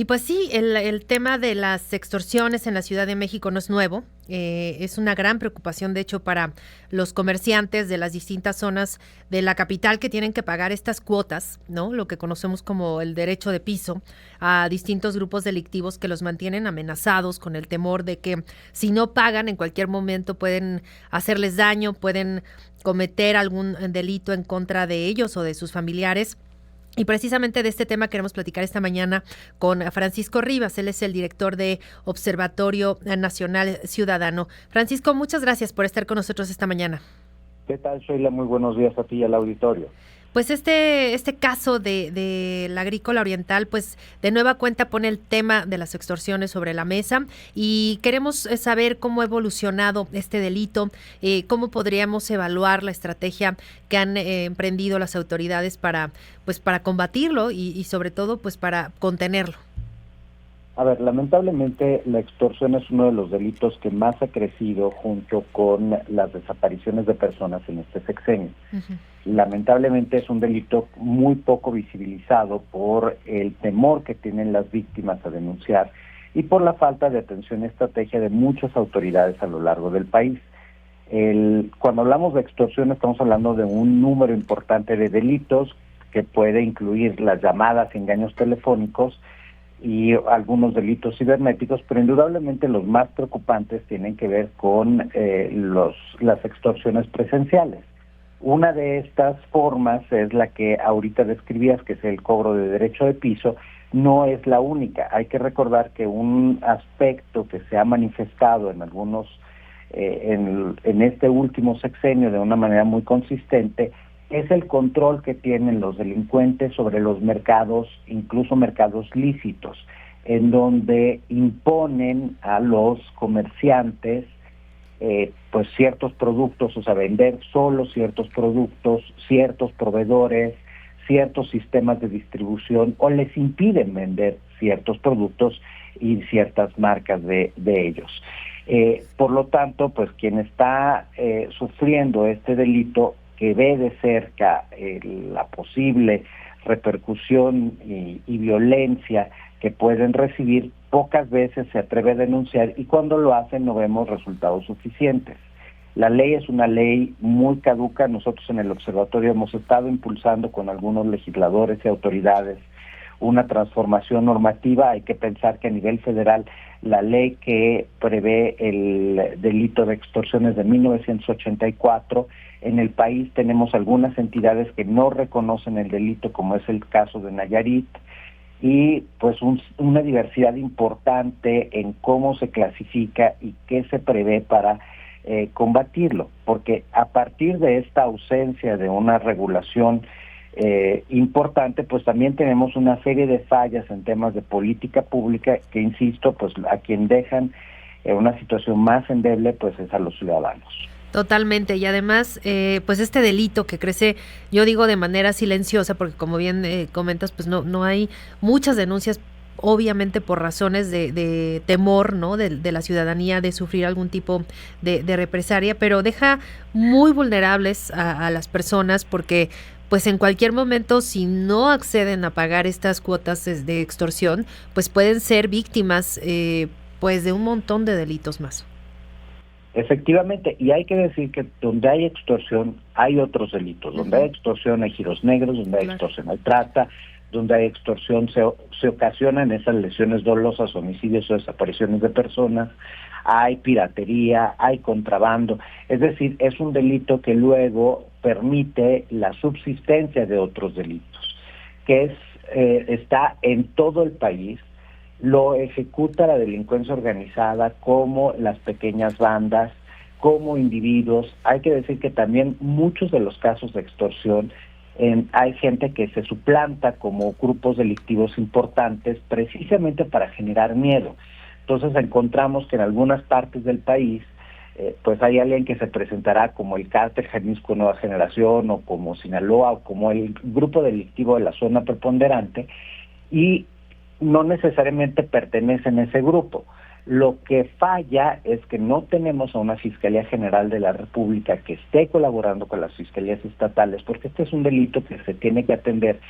Y pues sí, el tema de las extorsiones en la Ciudad de México no es nuevo, es una gran preocupación, de hecho, para los comerciantes de las distintas zonas de la capital que tienen que pagar estas cuotas, ¿no? Lo que conocemos como el derecho de piso, a distintos grupos delictivos que los mantienen amenazados con el temor de que si no pagan en cualquier momento pueden hacerles daño, pueden cometer algún delito en contra de ellos o de sus familiares. Y precisamente de este tema queremos platicar esta mañana con Francisco Rivas. Él es el director de Observatorio Nacional Ciudadano. Francisco, muchas gracias por estar con nosotros esta mañana. ¿Qué tal, Sheila? Muy buenos días a ti y al auditorio. Pues este caso de la Agrícola Oriental, pues de nueva cuenta pone el tema de las extorsiones sobre la mesa y queremos saber cómo ha evolucionado este delito, cómo podríamos evaluar la estrategia que han emprendido las autoridades para combatirlo y sobre todo pues para contenerlo. A ver, lamentablemente la extorsión es uno de los delitos que más ha crecido junto con las desapariciones de personas en este sexenio. Uh-huh. Lamentablemente es un delito muy poco visibilizado por el temor que tienen las víctimas a denunciar y por la falta de atención y estrategia de muchas autoridades a lo largo del país. Cuando hablamos de extorsión estamos hablando de un número importante de delitos que puede incluir las llamadas, engaños telefónicos y algunos delitos cibernéticos, pero indudablemente los más preocupantes tienen que ver con las extorsiones presenciales. Una de estas formas es la que ahorita describías, que es el cobro de derecho de piso. No es la única. Hay que recordar que un aspecto que se ha manifestado en algunos, en este último sexenio de una manera muy consistente, es el control que tienen los delincuentes sobre los mercados, incluso mercados lícitos, en donde imponen a los comerciantes pues ciertos productos, o sea, vender solo ciertos productos, ciertos proveedores, ciertos sistemas de distribución, o les impiden vender ciertos productos y ciertas marcas de ellos. Por lo tanto, pues quien está sufriendo este delito, que ve de cerca la posible repercusión y violencia que pueden recibir, pocas veces se atreve a denunciar y cuando lo hacen no vemos resultados suficientes. La ley es una ley muy caduca. Nosotros en el observatorio hemos estado impulsando con algunos legisladores y autoridades una transformación normativa. Hay que pensar que a nivel federal la ley que prevé el delito de extorsión es de 1984. En el país tenemos algunas entidades que no reconocen el delito, como es el caso de Nayarit, y pues una diversidad importante en cómo se clasifica y qué se prevé para combatirlo, porque a partir de esta ausencia de una regulación importante, pues también tenemos una serie de fallas en temas de política pública que, insisto, pues a quien dejan una situación más endeble pues es a los ciudadanos. Totalmente, y además, pues este delito que crece, yo digo de manera silenciosa, porque como bien comentas, pues no hay muchas denuncias, obviamente por razones de temor, ¿no? De la ciudadanía de sufrir algún tipo de represalia, pero deja muy vulnerables a las personas porque pues en cualquier momento, si no acceden a pagar estas cuotas de extorsión, pues pueden ser víctimas pues de un montón de delitos más. Efectivamente, y hay que decir que donde hay extorsión hay otros delitos. Donde hay extorsión hay giros negros, donde hay extorsión hay trata, donde hay extorsión se ocasionan esas lesiones dolosas, homicidios o desapariciones de personas, hay piratería, hay contrabando. Es decir, es un delito que luego permite la subsistencia de otros delitos, que está en todo el país. Lo ejecuta la delincuencia organizada, como las pequeñas bandas, como individuos. Hay que decir que también muchos de los casos de extorsión hay gente que se suplanta como grupos delictivos importantes precisamente para generar miedo. Entonces encontramos que en algunas partes del país pues hay alguien que se presentará como el Cártel Jalisco Nueva Generación o como Sinaloa o como el grupo delictivo de la zona preponderante y no necesariamente pertenecen a ese grupo. Lo que falla es que no tenemos a una Fiscalía General de la República que esté colaborando con las fiscalías estatales, porque este es un delito que se tiene que atender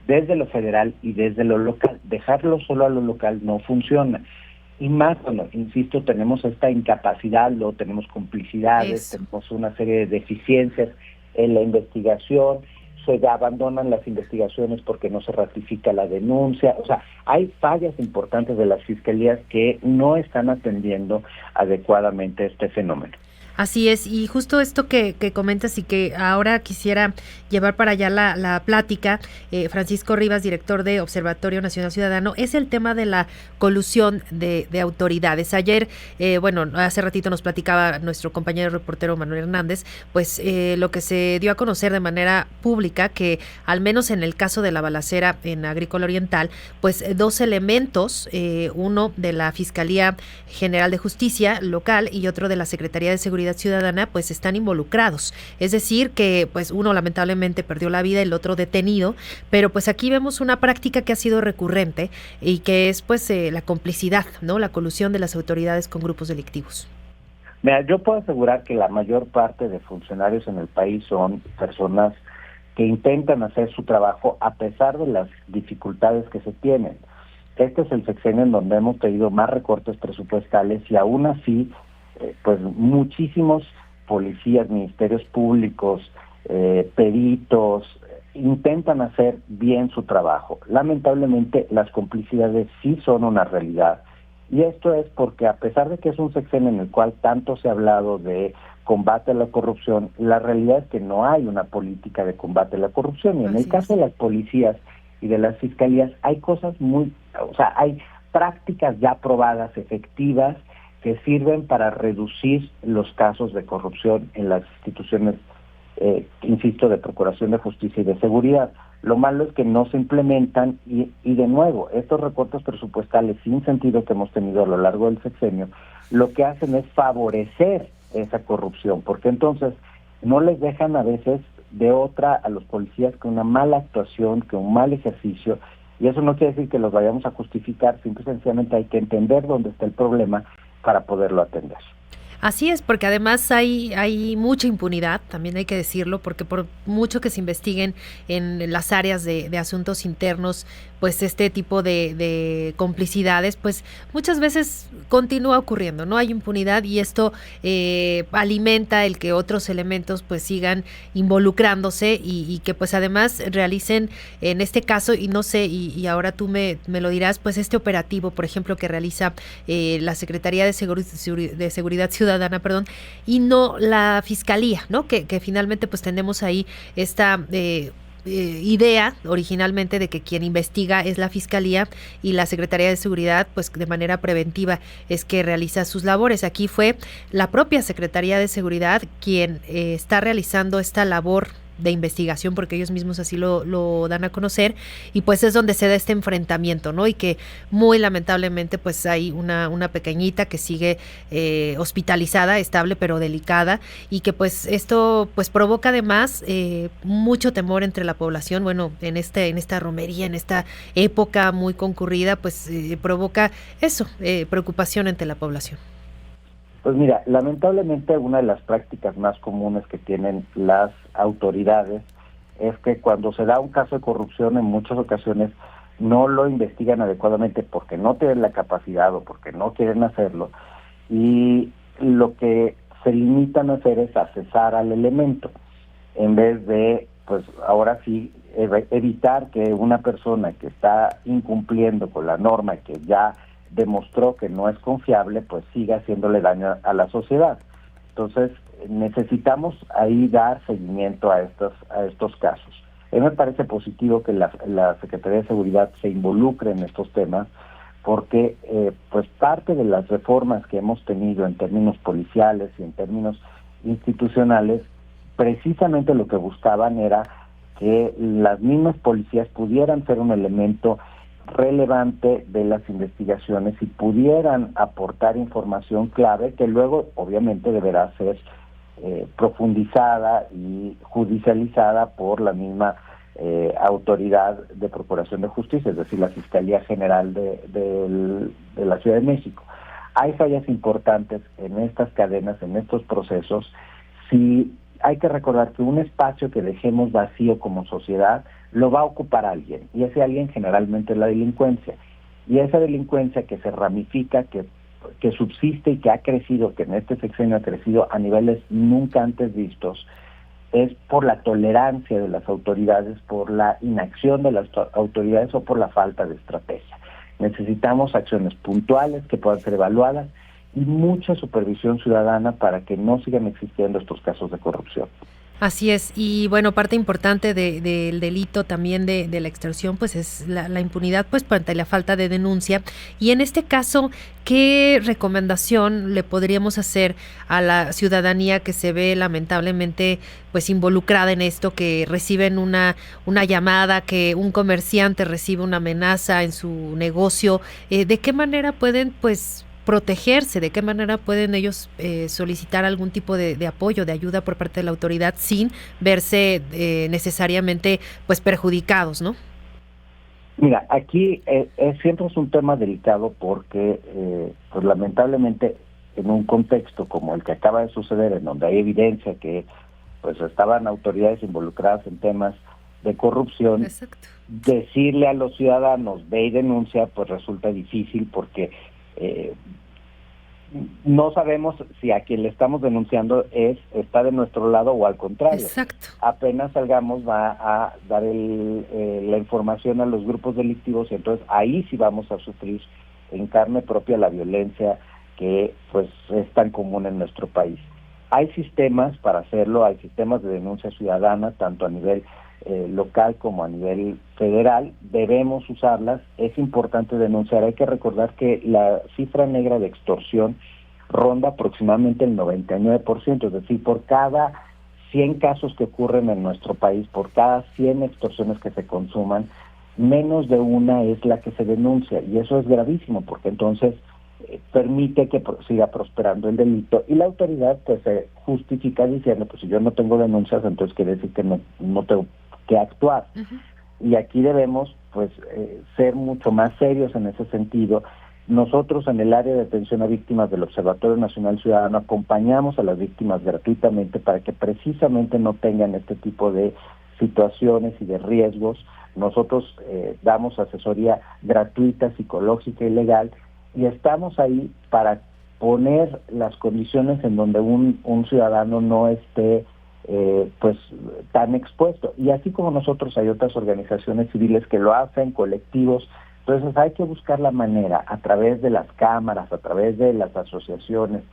desde lo federal y desde lo local. Dejarlo solo a lo local no funciona. Y más, bueno, insisto, tenemos esta incapacidad, luego tenemos complicidades, tenemos una serie de deficiencias en la investigación, se abandonan las investigaciones porque no se ratifica la denuncia. O sea, hay fallas importantes de las fiscalías que no están atendiendo adecuadamente este fenómeno. Así es, y justo esto que comentas y que ahora quisiera llevar para allá la plática, Francisco Rivas, director de Observatorio Nacional Ciudadano, es el tema de la colusión de autoridades. Ayer, hace ratito nos platicaba nuestro compañero reportero Manuel Hernández, pues lo que se dio a conocer de manera pública, que al menos en el caso de la balacera en Agrícola Oriental, pues 2 elementos, uno de la Fiscalía General de Justicia local y otro de la Secretaría de Seguridad Ciudadana, pues están involucrados. Es decir, que pues uno lamentablemente perdió la vida, el otro detenido, pero pues aquí vemos una práctica que ha sido recurrente y que es pues la complicidad, ¿no? La colusión de las autoridades con grupos delictivos. Mira, yo puedo asegurar que la mayor parte de funcionarios en el país son personas que intentan hacer su trabajo a pesar de las dificultades que se tienen. Este es el sexenio en donde hemos tenido más recortes presupuestales y aún así pues muchísimos policías, ministerios públicos, peritos, intentan hacer bien su trabajo. Lamentablemente las complicidades sí son una realidad, y esto es porque a pesar de que es un sexenio en el cual tanto se ha hablado de combate a la corrupción, la realidad es que no hay una política de combate a la corrupción, y en el caso de las policías y de las fiscalías hay hay prácticas ya probadas, efectivas, que sirven para reducir los casos de corrupción en las instituciones, insisto, de procuración de justicia y de seguridad. Lo malo es que no se implementan y de nuevo, estos recortes presupuestales sin sentido que hemos tenido a lo largo del sexenio, lo que hacen es favorecer esa corrupción, porque entonces no les dejan a veces de otra a los policías que una mala actuación, que un mal ejercicio, y eso no quiere decir que los vayamos a justificar, simple y sencillamente hay que entender dónde está el problema para poderlo atender. Así es, porque además hay mucha impunidad, también hay que decirlo, porque por mucho que se investiguen en las áreas de asuntos internos, pues este tipo de complicidades, pues muchas veces continúa ocurriendo, no hay impunidad, y esto alimenta el que otros elementos pues sigan involucrándose y que pues además realicen en este caso, y no sé, y ahora tú me lo dirás, pues este operativo, por ejemplo, que realiza la Secretaría de Seguridad Ciudadana, y no la Fiscalía, ¿no? Que finalmente pues tenemos ahí esta idea originalmente de que quien investiga es la Fiscalía y la Secretaría de Seguridad pues de manera preventiva es que realiza sus labores. Aquí fue la propia Secretaría de Seguridad quien está realizando esta labor de investigación, porque ellos mismos así lo dan a conocer, y pues es donde se da este enfrentamiento, ¿no? Y que muy lamentablemente pues hay una pequeñita que sigue hospitalizada, estable pero delicada, y que pues esto pues provoca además mucho temor entre la población. Bueno, en esta romería, en esta época muy concurrida, pues provoca eso, preocupación entre la población. Pues mira, lamentablemente una de las prácticas más comunes que tienen las autoridades es que cuando se da un caso de corrupción en muchas ocasiones no lo investigan adecuadamente porque no tienen la capacidad o porque no quieren hacerlo, y lo que se limitan a hacer es accesar al elemento en vez de, pues ahora sí, evitar que una persona que está incumpliendo con la norma, que ya demostró que no es confiable, pues siga haciéndole daño a la sociedad. Entonces, necesitamos ahí dar seguimiento a estos casos. A mí me parece positivo que la Secretaría de Seguridad se involucre en estos temas, porque pues parte de las reformas que hemos tenido en términos policiales y en términos institucionales, precisamente lo que buscaban era que las mismas policías pudieran ser un elemento relevante de las investigaciones y pudieran aportar información clave que luego obviamente deberá ser profundizada y judicializada por la misma autoridad de procuración de justicia, es decir, la Fiscalía General de la Ciudad de México. Hay fallas importantes en estas cadenas, en estos procesos. Si hay que recordar que un espacio que dejemos vacío como sociedad lo va a ocupar alguien, y ese alguien generalmente es la delincuencia. Y esa delincuencia que se ramifica, que subsiste y que ha crecido, que en este sexenio ha crecido a niveles nunca antes vistos, es por la tolerancia de las autoridades, por la inacción de las autoridades o por la falta de estrategia. Necesitamos acciones puntuales que puedan ser evaluadas y mucha supervisión ciudadana para que no sigan existiendo estos casos de corrupción. Así es, y bueno, parte importante del delito también de la extorsión, pues es la impunidad, pues ante la falta de denuncia. Y en este caso, ¿qué recomendación le podríamos hacer a la ciudadanía que se ve lamentablemente pues involucrada en esto, que reciben una llamada, que un comerciante recibe una amenaza en su negocio? ¿De qué manera pueden pues protegerse? ¿De qué manera pueden ellos solicitar algún tipo de apoyo, de ayuda por parte de la autoridad sin verse necesariamente pues perjudicados, ¿no? Mira, aquí siempre es un tema delicado porque pues lamentablemente en un contexto como el que acaba de suceder, en donde hay evidencia que pues estaban autoridades involucradas en temas de corrupción, Exacto. Decirle a los ciudadanos ve y denuncia pues resulta difícil porque no sabemos si a quien le estamos denunciando está de nuestro lado o al contrario. Exacto. Apenas salgamos va a dar la información a los grupos delictivos y entonces ahí sí vamos a sufrir en carne propia la violencia que pues es tan común en nuestro país. Hay sistemas para hacerlo, hay sistemas de denuncia ciudadana, tanto a nivel local como a nivel federal. Debemos usarlas, es importante denunciar. Hay que recordar que la cifra negra de extorsión ronda aproximadamente el 99%, es decir, por cada 100 casos que ocurren en nuestro país, por cada 100 extorsiones que se consuman, menos de una es la que se denuncia, y eso es gravísimo porque entonces permite que siga prosperando el delito y la autoridad pues se justifica diciendo pues si yo no tengo denuncias entonces quiere decir que no tengo que actuar. Y aquí debemos pues ser mucho más serios en ese sentido. Nosotros en el área de atención a víctimas del Observatorio Nacional Ciudadano acompañamos a las víctimas gratuitamente para que precisamente no tengan este tipo de situaciones y de riesgos. Nosotros damos asesoría gratuita, psicológica y legal, y estamos ahí para poner las condiciones en donde un ciudadano no esté pues tan expuesto. Y así como nosotros hay otras organizaciones civiles que lo hacen, colectivos. Entonces hay que buscar la manera a través de las cámaras, a través de las asociaciones,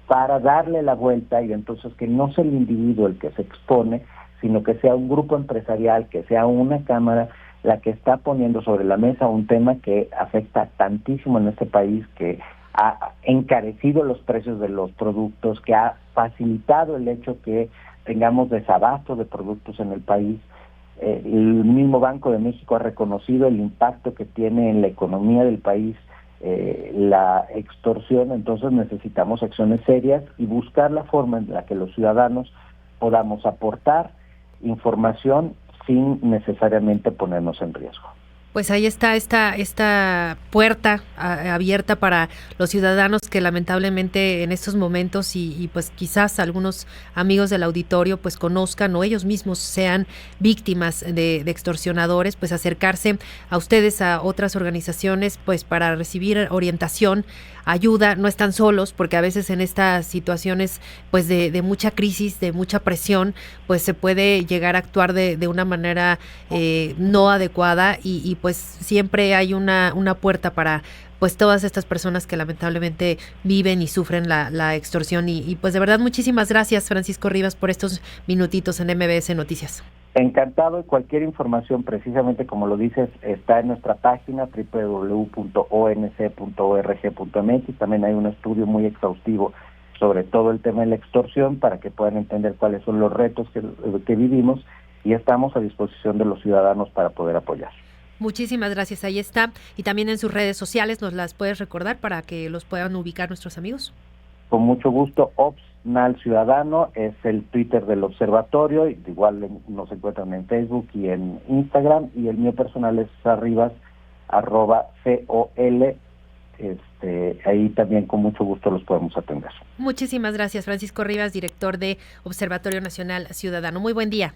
para darle la vuelta y entonces que no sea el individuo el que se expone, sino que sea un grupo empresarial, que sea una cámara la que está poniendo sobre la mesa un tema que afecta tantísimo en este país, que ha encarecido los precios de los productos, que ha facilitado el hecho que tengamos desabasto de productos en el país. El mismo Banco de México ha reconocido el impacto que tiene en la economía del país la extorsión. Entonces necesitamos acciones serias y buscar la forma en la que los ciudadanos podamos aportar información sin necesariamente ponernos en riesgo. Pues ahí está esta puerta abierta para los ciudadanos que lamentablemente en estos momentos y pues quizás algunos amigos del auditorio pues conozcan o ellos mismos sean víctimas de extorsionadores, pues acercarse a ustedes, a otras organizaciones, pues para recibir orientación, ayuda. No están solos, porque a veces en estas situaciones pues de mucha crisis, de mucha presión, pues se puede llegar a actuar de una manera no adecuada y pues siempre hay una puerta para pues todas estas personas que lamentablemente viven y sufren la extorsión y pues de verdad muchísimas gracias, Francisco Rivas, por estos minutitos en MBS Noticias. Encantado, y cualquier información, precisamente como lo dices, está en nuestra página www.onc.org.mx. También hay un estudio muy exhaustivo sobre todo el tema de la extorsión para que puedan entender cuáles son los retos que vivimos, y estamos a disposición de los ciudadanos para poder apoyar. Muchísimas gracias, ahí está. Y también en sus redes sociales nos las puedes recordar para que los puedan ubicar nuestros amigos. Con mucho gusto. Opsnal Ciudadano es el Twitter del observatorio, igual nos encuentran en Facebook y en Instagram, y el mío personal es Arribas @COL. Ahí también con mucho gusto los podemos atender. Muchísimas gracias, Francisco Rivas, director de Observatorio Nacional Ciudadano. Muy buen día.